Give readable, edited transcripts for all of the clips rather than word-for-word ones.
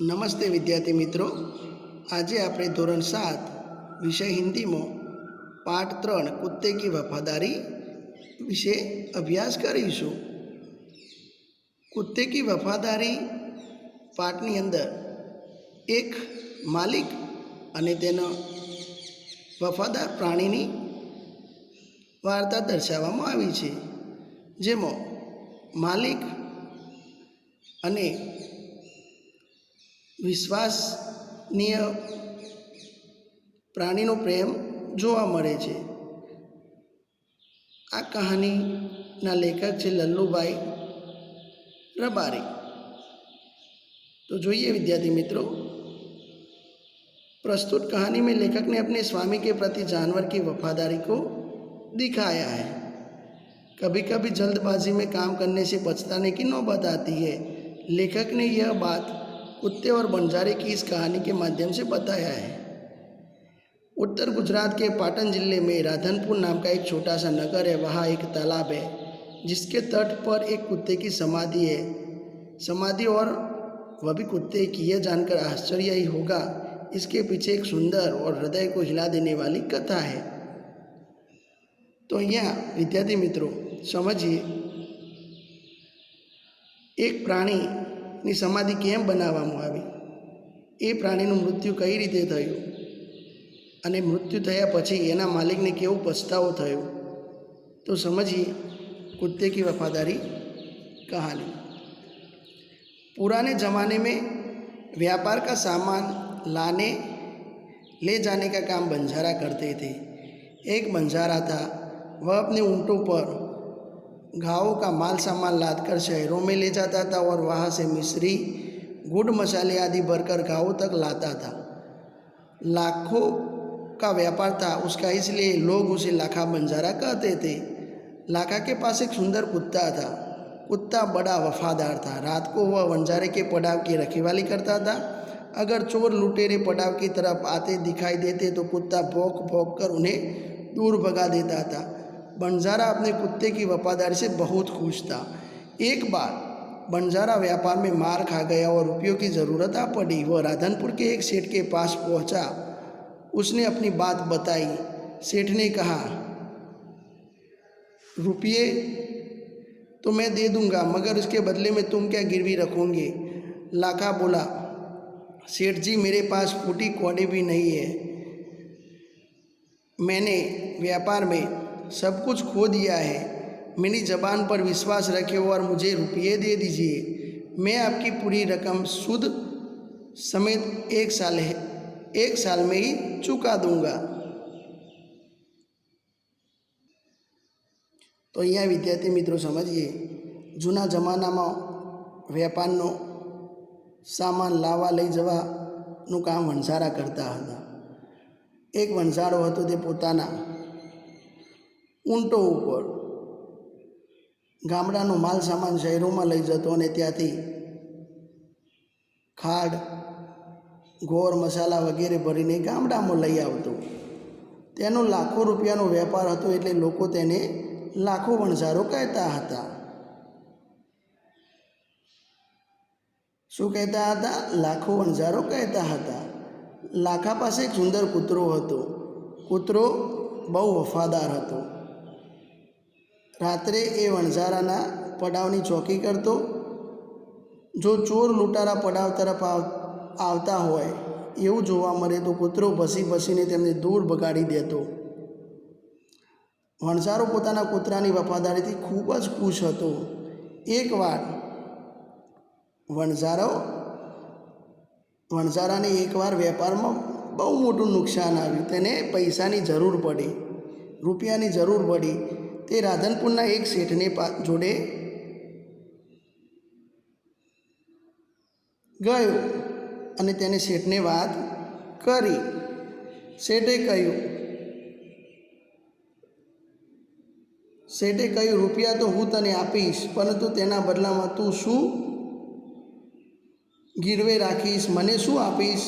નમસ્તે વિદ્યાર્થી મિત્રો, આજે આપણે ધોરણ 7 વિષય હિન્દીમાં પાઠ 3 કુત્તે કી વફાદારી વિશે અભ્યાસ કરીશું। કુત્તે કી વફાદારી પાઠની અંદર એક માલિક અને તેના વફાદાર પ્રાણીની વાર્તા દર્શાવવામાં આવી છે, જેમાં માલિક અને વિશ્વાસનીય પ્રાણીનો પ્રેમ જોવા મળે છે। આ કહાનીના લેખક છે લલ્લુભાઈ રબારી। तो જોઈએ विद्यार्थी मित्रों, प्रस्तुत कहानी में लेखक ने अपने स्वामी के प्रति जानवर की वफादारी को दिखाया है। कभी कभी जल्दबाजी में काम करने से पछताने की नौबत आती है। लेखक ने यह बात कुत्ते और बंजारे की इस कहानी के माध्यम से बताया है। उत्तर गुजरात के पाटन जिले में राधनपुर नाम का एक छोटा सा नगर है। वहाँ एक तालाब है जिसके तट पर एक कुत्ते की समाधि है। समाधि और वह भी कुत्ते की। यह जानकर आश्चर्य ही होगा, इसके पीछे एक सुंदर और हृदय को हिला देने वाली कथा है। तो यहाँ विद्यार्थी मित्रों समझिए, एक प्राણીની સમાધિ કેમ બનાવવામાં આવી, એ પ્રાણીનું મૃત્યુ કઈ રીતે થયું અને મૃત્યુ થયા પછી એના માલિકને કેવો પછતાવો થયો। તો સમજીએ कुत्ते की वफादारी कहानी। पुराने ज़माने में व्यापार का सामान लाने ले जाने का काम बंजारा करते थे। एक बंजारा था, वह अपने ऊँटों पर गाँवों का माल सामान लादकर शहरों में ले जाता था और वहाँ से मिश्री, गुड़, मसाले आदि भरकर गाँवों तक लाता था। लाखों का व्यापार था उसका, इसलिए लोग उसे लाखा बंजारा कहते थे। लाखा के पास एक सुंदर कुत्ता था। कुत्ता बड़ा वफादार था। रात को वह बंजारे के पड़ाव की रखवाली करता था। अगर चोर लुटेरे पड़ाव की तरफ आते दिखाई देते तो कुत्ता भौंक भौंक कर उन्हें दूर भगा देता था। बंजारा अपने कुत्ते की वफादारी से बहुत खुश था। एक बार बंजारा व्यापार में मार खा गया और रुपयों की ज़रूरत आ पड़ी। वह राधनपुर के एक सेठ के पास पहुंचा। उसने अपनी बात बताई। सेठ ने कहा, रुपये तो मैं दे दूंगा, मगर उसके बदले में तुम क्या गिरवी रखोगे? लाखा बोला, सेठ जी मेरे पास फूटी कौड़ी भी नहीं है। मैंने व्यापार में सब कुछ खो दिया है। मेरी ज़बान पर विश्वास रखे और मुझे रुपये दे दीजिए। मैं आपकी पूरी रकम सूद समेत एक साल में ही चुका दूंगा। तो અહીંયા વિદ્યાર્થી મિત્રો સમજીએ, જૂના જમાનામાં વેપારનો સામાન લાવવા લઈ જવાનું કામ વણઝારા કરતા હતા। એક વણઝારો હતો, તે પોતાના ઊંટો ઉપર ગામડાનો માલ સામાન શહેરોમાં લઈ જતો અને ત્યાંથી ખાડ, ગોળ, મસાલા વગેરે ભરીને ગામડામાં લઈ આવતો। તેનો લાખો રૂપિયાનો વેપાર હતો, એટલે લોકો તેને લાખો વણઝારો કહેતા હતા। શું કહેતા હતા? લાખો વણઝારો કહેતા હતા। લાખા પાસે એક સુંદર કૂતરો હતો। કૂતરો બહુ વફાદાર હતો। રાત્રે એ વણઝારાના પડાવની ચોકી કરતો। જો ચોર લૂંટારા પડાવ તરફ આવતા હોય એવું જોવા મળે તો કૂતરો ભસી ભસીને તેમને દૂર ભગાડી દેતો। વણઝારો પોતાના કૂતરાની વફાદારીથી ખૂબ જ ખુશ હતો। એકવાર વણઝારાને એકવાર વેપારમાં બહુ મોટું નુકસાન આવ્યું। તેને પૈસાની જરૂર પડી, રૂપિયાની જરૂર પડી। તે રાધનપુરના એક શેઠને જોડે ગયો અને તેને શેઠને વાત કરી। શેઠે કહ્યું, રૂપિયા તો હું તને આપીશ, પરંતુ તેના બદલામાં તું શું ગીરવે રાખીશ? મને શું આપીશ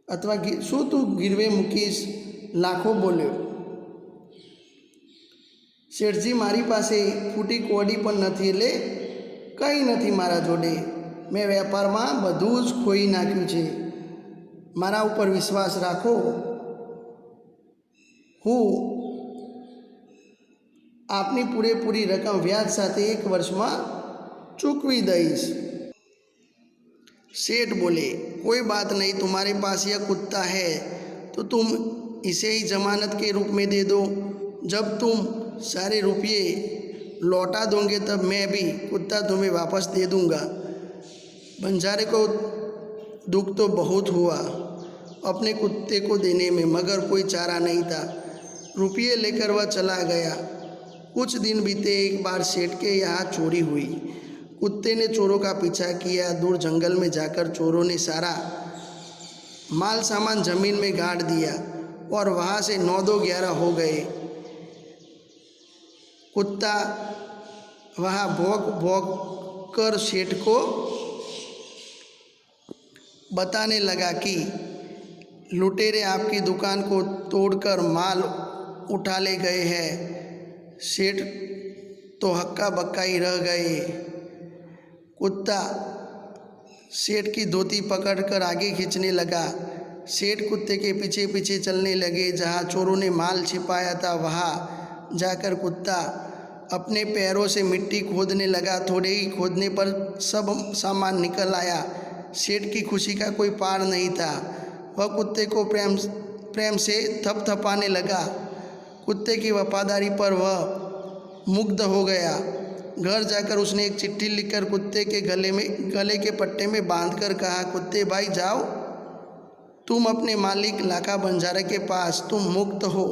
અથવા શું તું ગીરવે મૂકીશ? લાખો બોલ્યો, શેઠજી મારી પાસે ફૂટી કોડી પણ નથી, એટલે કંઈ નથી મારા જોડે। મેં વેપારમાં બધું જ ખોઈ નાખ્યું છે. મારા ઉપર વિશ્વાસ રાખો, હું આપની પૂરેપૂરી રકમ વ્યાજ સાથે 1 વર્ષમાં चुकवी दईश. सेठ बोले, कोई बात नहीं, तुम्हारे पास यह कुत्ता है तो तुम इसे ही जमानत के रूप में दे दो. जब तुम सारे रुपये लौटा दोगे तब मैं भी कुत्ता तुम्हें वापस दे दूंगा. बंजारे को दुख तो बहुत हुआ अपने कुत्ते को देने में, मगर कोई चारा नहीं था. रुपये लेकर वह चला गया. कुछ दिन बीते. एक बार सेठ के यहाँ चोरी हुई. कुत्ते ने चोरों का पीछा किया. दूर जंगल में जाकर चोरों ने सारा माल सामान जमीन में गाड़ दिया और वहाँ से 9-2-11 हो गए. कुत्ता वहाँ भौंक भौंक कर सेठ को बताने लगा कि लुटेरे आपकी दुकान को तोड़कर माल उठा ले गए हैं. सेठ तो हक्का बक्का ही रह गए. कुत्ता सेठ की धोती पकड़कर आगे खींचने लगा. सेठ कुत्ते के पीछे पीछे चलने लगे. जहाँ चोरों ने माल छिपाया था वहाँ जाकर कुत्ता अपने पैरों से मिट्टी खोदने लगा. थोड़े ही खोदने पर सब सामान निकल आया. सेठ की खुशी का कोई पार नहीं था. वह कुत्ते को प्रेम से थपथपाने लगा. कुत्ते की वफादारी पर वह मुग्ध हो गया. घर जाकर उसने एक चिट्ठी लिखकर कुत्ते के गले के पट्टे में बांधकर कहा, कुत्ते भाई जाओ, तुम अपने मालिक लाखा बंजारे के पास, तुम मुक्त हो.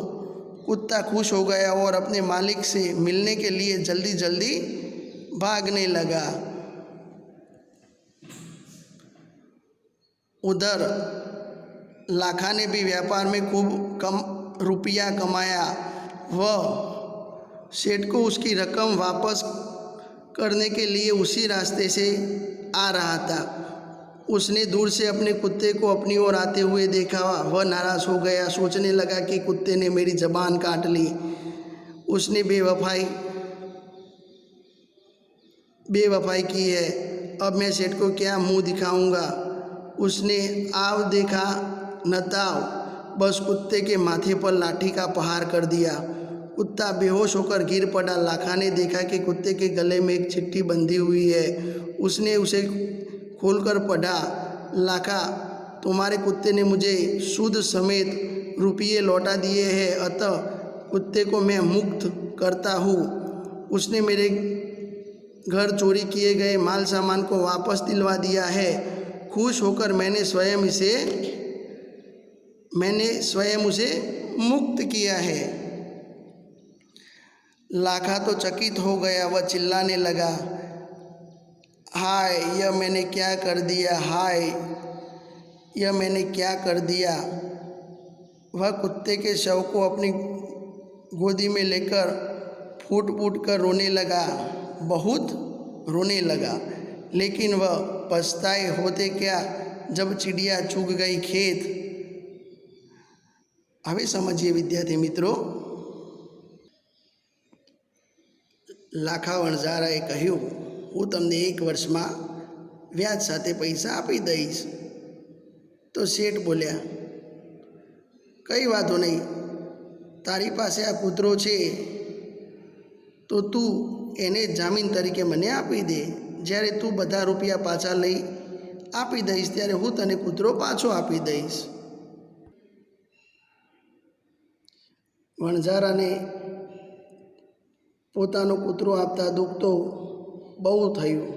कुत्ता खुश हो गया और अपने मालिक से मिलने के लिए जल्दी जल्दी भागने लगा. उधर लाखा ने भी व्यापार में खूब कम रुपया कमाया. वह सेठ को उसकी रकम वापस करने के लिए उसी रास्ते से आ रहा था. उसने दूर से अपने कुत्ते को अपनी ओर आते हुए देखा. वह नाराज़ हो गया. सोचने लगा कि कुत्ते ने मेरी ज़बान काट ली. उसने बेवफाई की है. अब मैं सेठ को क्या मुंह दिखाऊंगा. उसने आव देखा न ताव, बस कुत्ते के माथे पर लाठी का प्रहार कर दिया. कुत्ता बेहोश होकर गिर पड़ा. लाखा ने देखा कि कुत्ते के गले में एक चिट्ठी बंधी हुई है. उसने उसे खोलकर पढ़ा. लाखा, तुम्हारे कुत्ते ने मुझे सूद समेत रुपये लौटा दिए हैं, अतः कुत्ते को मैं मुक्त करता हूँ. उसने मेरे घर चोरी किए गए माल सामान को वापस दिलवा दिया है. खुश होकर मैंने स्वयं उसे मुक्त किया है. लाखा तो चकित हो गया. वह चिल्लाने लगा, हाय, यह मैंने क्या कर दिया, हाय, यह मैंने क्या कर दिया. वह कुत्ते के शव को अपनी गोदी में लेकर फूट फूट कर रोने लगा. बहुत रोने लगा. लेकिन वह पछताए होते क्या जब चिड़िया चूग गई खेत. હવે સમજીએ વિદ્યાર્થી મિત્રો. લાખા વણઝારાએ કહ્યું, હું તમને 1 વર્ષમાં વ્યાજ સાથે પૈસા આપી દઈશ. તો શેઠ બોલ્યા, કંઈ વાંધો નહીં, તારી પાસે આ કૂતરો છે તો તું એને જામીન તરીકે મને આપી દે. જ્યારે તું બધા રૂપિયા પાછા લઈ આપી દઈશ ત્યારે હું તને કૂતરો પાછો આપી દઈશ. વણઝારાને પોતાનો કૂતરો આપતા દુઃખ તો બહુ થયું,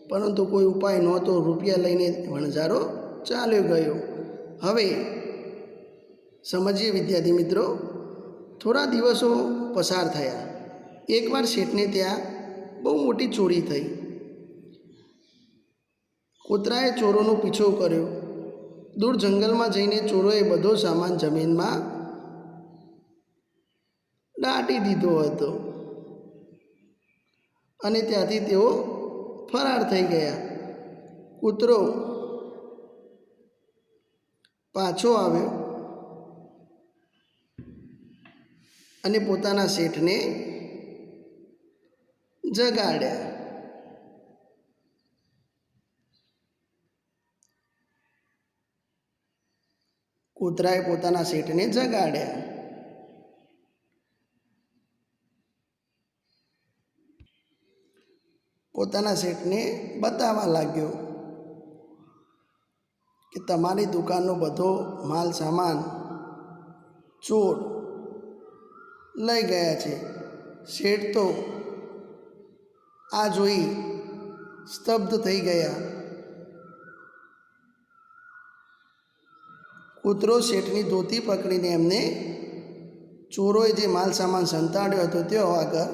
પરંતુ કોઈ ઉપાય નહોતો. રૂપિયા લઈને વણઝારો ચાલ્યો ગયો. હવે સમજીએ વિદ્યાર્થી મિત્રો. થોડા દિવસો પસાર થયા. એકવાર શેઠને ત્યાં બહુ મોટી ચોરી થઈ. કૂતરાએ ચોરોનો પીછો કર્યો. દૂર જંગલમાં જઈને ચોરોએ બધો સામાન જમીનમાં દાટી દીધો હતો અને ત્યાંથી તેઓ ફરાર થઈ ગયા. કૂતરો પાછો આવ્યો અને પોતાના શેઠને જગાડ્યા. કૂતરાએ પોતાના શેઠને જગાડ્યા. પોતાના શેઠને બતાવવા લાગ્યો કે તમારી દુકાનનો બધો માલ સામાન ચોર લઈ ગયા છે. શેઠ તો આ જોઈ સ્તબ્ધ થઈ ગયા. કૂતરો શેઠની ધોતી પકડીને એમને ચોરોએ જે માલ સામાન સંતાડ્યો હતો તેઓ આગળ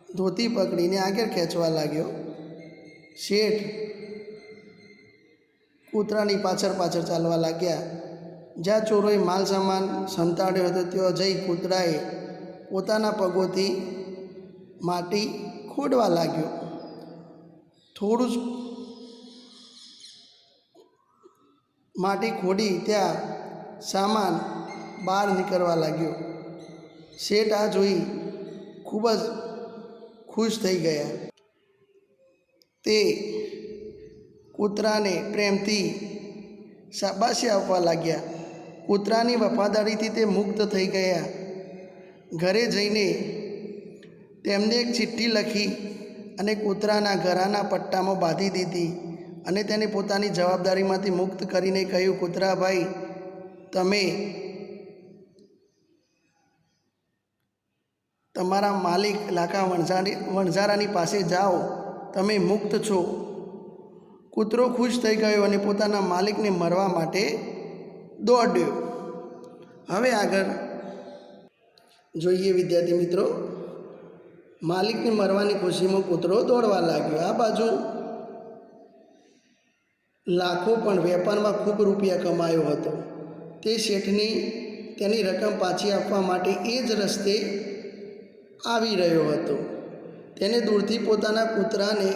ધોતી પકડીને આગળ ખેંચવા લાગ્યો. શેઠ કૂતરાની પાછળ પાછળ ચાલવા લાગ્યા. જ્યાં ચોરોએ માલ સામાન સંતાડ્યો હતો ત્યાં જઈ કૂતરાએ પોતાના પગોથી માટી ખોદવા લાગ્યો. થોડું જ માટી ખોદી ત્યાં સામાન બહાર નીકળવા લાગ્યો. શેઠ આ જોઈ ખૂબ જ ખુશ થઈ ગયા. તે કૂતરાને પ્રેમથી શાબાશી આપવા લાગ્યા. કૂતરાની વફાદારીથી તે મુક્ત થઈ ગયા. ઘરે જઈને તેમને એક ચિઠ્ઠી લખી અને કૂતરાના ગળાના પટ્ટામાં બાંધી દીધી અને તેને પોતાની જવાબદારીમાંથી મુક્ત કરીને કહ્યું, કૂતરાભાઈ, તમે તમારા માલિક લાખા વણઝારાની પાસે જાઓ, તમે મુક્ત છો. કૂતરો ખુશ થઈ ગયો અને પોતાના માલિકને મરવા માટે દોડ્યો. હવે આગળ જોઈએ વિદ્યાર્થી મિત્રો. માલિકને મરવાની ખુશીમાં કૂતરો દોડવા લાગ્યો. આ બાજુ લાખો પણ વેપારમાં ખૂબ રૂપિયા કમાયો હતો. તે શેઠની તેની રકમ પાછી આપવા માટે એ જ રસ્તે આવી રહ્યો હતો. તેને દૂરથી પોતાના કૂતરાને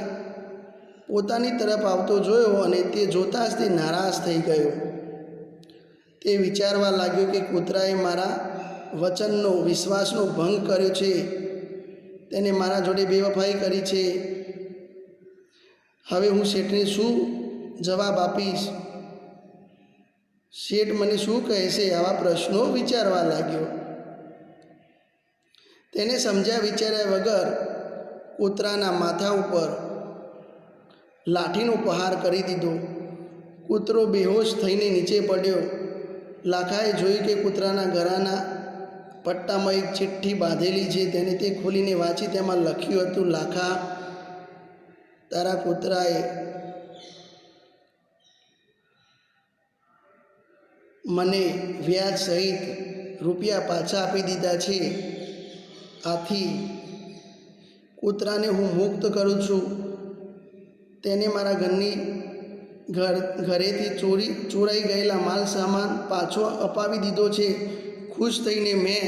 પોતાની તરફ આવતો જોયો અને તે જોતાં જ તે નારાજ થઈ ગયો. તે વિચારવા લાગ્યો કે કૂતરાએ મારા વચનનો વિશ્વાસનો ભંગ કર્યો છે. તેને મારા જોડે બેવફાઈ કરી છે. હવે હું શેઠને શું જવાબ આપીશ? શેઠ મને શું કહેશે? આવા પ્રશ્નો વિચારવા લાગ્યો. તેને સમજ્યા વિચાર્યા વગર કૂતરાના માથા ઉપર લાઠીનો પ્રહાર કરી દીધો. કૂતરો બેહોશ થઈને નીચે પડ્યો. લાખાએ જોયું કે કૂતરાના ગળાના પટ્ટામાં એક ચિઠ્ઠી બાંધેલી છે. તેને તે ખોલીને વાંચી. તેમાં લખ્યું હતું, લાખા, તારા કૂતરાએ મને વ્યાજ સહિત રૂપિયા પાછા આપી દીધા છે. આથી કૂતરાને હું મુક્ત કરું છું. તેને મારા ઘરેથી ચોરાઈ ગયેલા માલ સામાન પાછો અપાવી દીધો છે. ખુશ થઈને મેં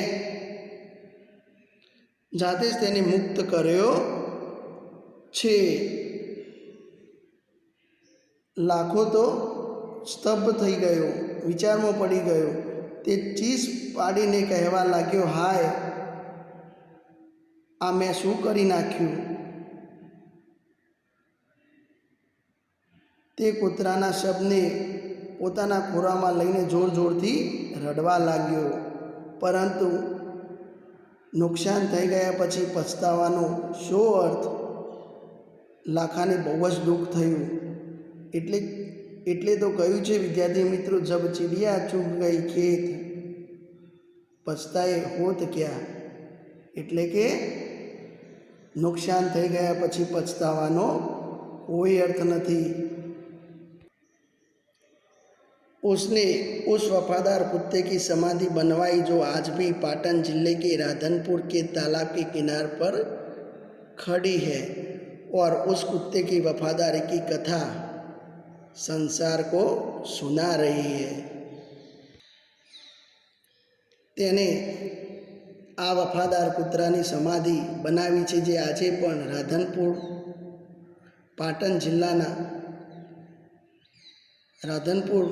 જાતે જ તેને મુક્ત કર્યો છે. લાખો તો સ્તબ્ધ થઈ ગયો, વિચારમાં પડી ગયો. તે ચીસ પાડીને કહેવા લાગ્યો, હાય, આ મેં શું કરી નાખ્યું? તે કૂતરાના શબને પોતાના ખોરામાં લઈને જોર જોરથી રડવા લાગ્યો. પરંતુ નુકસાન થઈ ગયા પછી પછતાવાનો શો અર્થ? લાખાને બહુ જ દુઃખ થયું. એટલે તો કહ્યું છે વિદ્યાર્થી મિત્રો, જબ ચિડિયા ચૂગ ગઈ ખેત, પછતાએ હોત ક્યાં. એટલે કે નુકસાન થઈ ગયા પછી પછતાવાનો કોઈ અર્થ નથી. उसने उस वफादार कुत्ते की समाधि बनवाई जो आज भी पाटन जिले के राधनपुर के तालाब के किनार पर खड़ी है और उस कुत्ते की वफादारी की कथा संसार को सुना रही है. તેને આ વફાદાર કૂતરાની સમાધિ બનાવી છે, જે આજે પણ રાધનપુર પાટણ જિલ્લાના રાધનપુર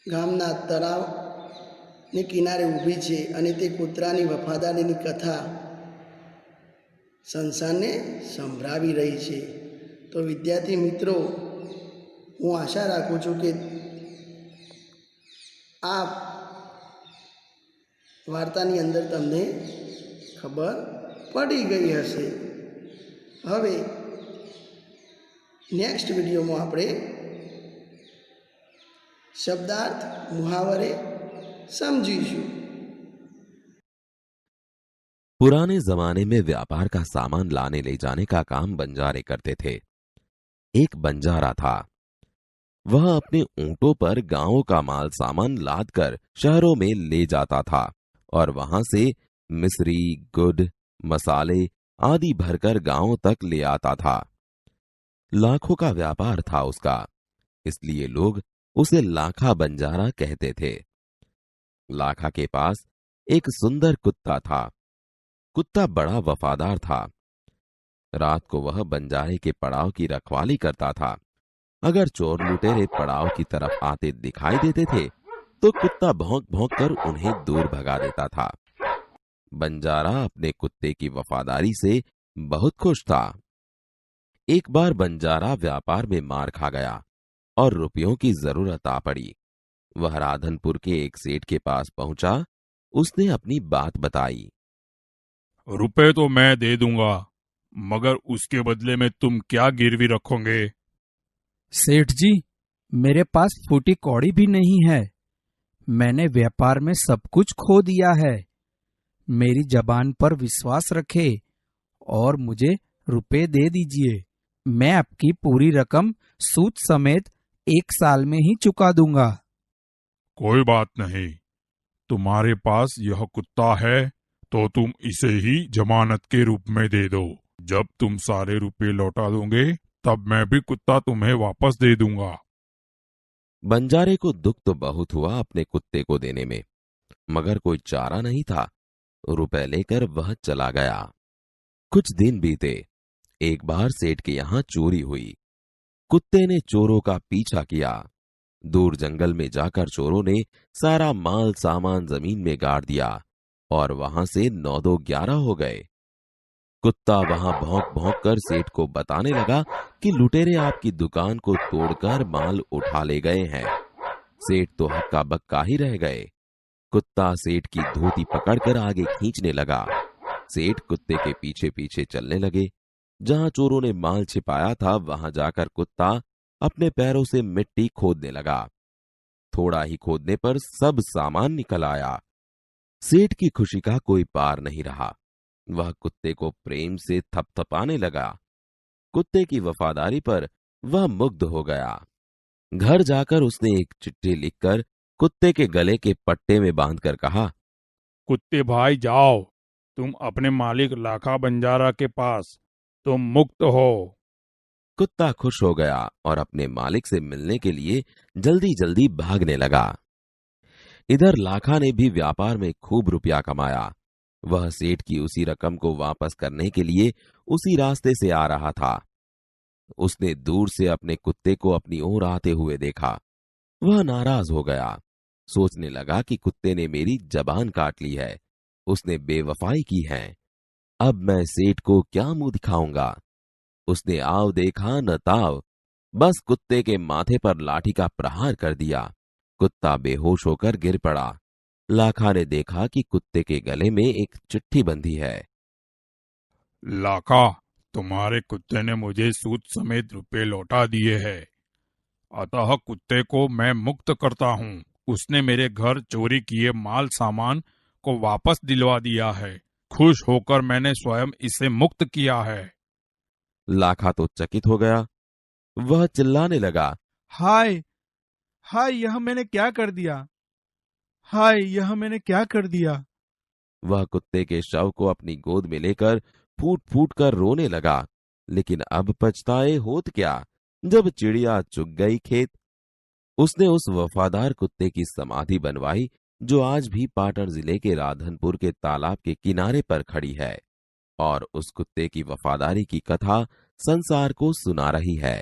ગામના તળાવની કિનારે ઊભી છે અને તે કૂતરાની વફાદારીની કથા સંસારને સંભળાવી રહી છે. તો વિદ્યાર્થી મિત્રો, હું આશા રાખું છું કે આ વાર્તાની અંદર તમને ખબર પડી ગઈ હશે. હવે નેક્સ્ટ વિડીયોમાં આપણે शब्दार्थ मुहावरे समझीशु. पुराने जमाने में व्यापार का सामान लाने ले जाने का काम बंजारे करते थे. एक बंजारा था. वह अपने ऊंटों पर गांवों का माल सामान लादकर शहरों में ले जाता था और वहां से मिस्री, गुड़, मसाले आदि भरकर गांवों तक ले आता था. लाखों का व्यापार था उसका, इसलिए लोग उसे लाखा बंजारा कहते थे. लाखा के पास एक सुंदर कुत्ता था. कुत्ता बड़ा वफादार था. रात को वह बंजारे के पड़ाव की रखवाली करता था. अगर चोर लुटेरे पड़ाव की तरफ आते दिखाई देते थे तो कुत्ता भौंक भौंक कर उन्हें दूर भगा देता था. बंजारा अपने कुत्ते की वफादारी से बहुत खुश था. एक बार बंजारा व्यापार में मार खा गया और रुपयों की जरूरत आ पड़ी. वह राधनपुर के एक सेठ के पास पहुंचा. उसने अपनी बात बताई. रुपए तो मैं दे दूंगा, मगर उसके बदले में तुम क्या गिरवी रखोगे? सेठ जी, मेरे पास फूटी कौड़ी भी नहीं है. मैंने व्यापार में सब कुछ खो दिया है. मेरी जबान पर विश्वास रखे और मुझे रुपए दे दीजिए. मैं आपकी पूरी रकम सूद समेत 1 साल में ही चुका दूंगा. कोई बात नहीं, तुम्हारे पास यह कुत्ता है तो तुम इसे ही जमानत के रूप में दे दो. जब तुम सारे रुपए लौटा दोगे तब मैं भी कुत्ता तुम्हें वापस दे दूंगा. बंजारे को दुख तो बहुत हुआ अपने कुत्ते को देने में, मगर कोई चारा नहीं था. रुपए लेकर वह चला गया. कुछ दिन बीते. एक बार सेठ के यहां चोरी हुई. कुत्ते ने चोरों का पीछा किया. दूर जंगल में जाकर चोरों ने सारा माल सामान जमीन में गाड़ दिया और वहां से 9-2-11 हो गए. कुत्ता वहां भौंक भौंक कर सेठ को बताने लगा कि लुटेरे आपकी दुकान को तोड़कर माल उठा ले गए हैं. सेठ तो हक्का बक्का ही रह गए. कुत्ता सेठ की धोती पकड़कर आगे खींचने लगा. सेठ कुत्ते के पीछे पीछे चलने लगे. जहां चोरों ने माल छिपाया था वहां जाकर कुत्ता अपने पैरों से मिट्टी खोदने लगा. थोड़ा ही खोदने पर सब सामान निकल आया. सेठ की खुशी का कोई पार नहीं रहा. वह कुत्ते को प्रेम से थपथपाने लगा. कुत्ते की वफादारी पर वह मुग्ध हो गया. घर जाकर उसने एक चिट्ठी लिखकर कुत्ते के गले के पट्टे में बांधकर कहा, कुत्ते भाई जाओ, तुम अपने मालिक लाखा बंजारा के पास, तुम मुक्त हो. कुत्ता खुश हो गया और अपने मालिक से मिलने के लिए जल्दी जल्दी भागने लगा. इधर लाखा ने भी व्यापार में खूब रुपया कमाया. वह सेठ की उसी रकम को वापस करने के लिए उसी रास्ते से आ रहा था. उसने दूर से अपने कुत्ते को अपनी ओर आते हुए देखा. वह नाराज हो गया. सोचने लगा कि कुत्ते ने मेरी जबान काट ली है. उसने बेवफाई की है. अब मैं सेठ को क्या मुंह दिखाऊंगा. उसने आव देखा न ताव, बस कुत्ते के माथे पर लाठी का प्रहार कर दिया. कुत्ता बेहोश होकर गिर पड़ा. लाखा ने देखा कि कुत्ते के गले में एक चिट्ठी बंधी है. लाखा, तुम्हारे कुत्ते ने मुझे सूद समेत रुपए लौटा दिए हैं, अतः कुत्ते को मैं मुक्त करता हूँ. उसने मेरे घर चोरी किए माल सामान को वापस दिलवा दिया है. खुश होकर मैंने स्वयं इसे मुक्त किया है. लाखा तो चकित हो गया. वह चिल्लाने लगा, हाय हाय, यह मैंने क्या कर दिया. हाय, यह मैंने क्या कर दिया. वह कुत्ते के शव को अपनी गोद में लेकर फूट फूट कर रोने लगा. लेकिन अब पछताए होत क्या, जब चिड़िया चुग गई खेत. उसने उस वफादार कुत्ते की समाधि बनवाई जो आज भी पाटन जिले के राधनपुर के तालाब के किनारे पर खड़ी है और उस कुत्ते की वफादारी की कथा संसार को सुना रही है.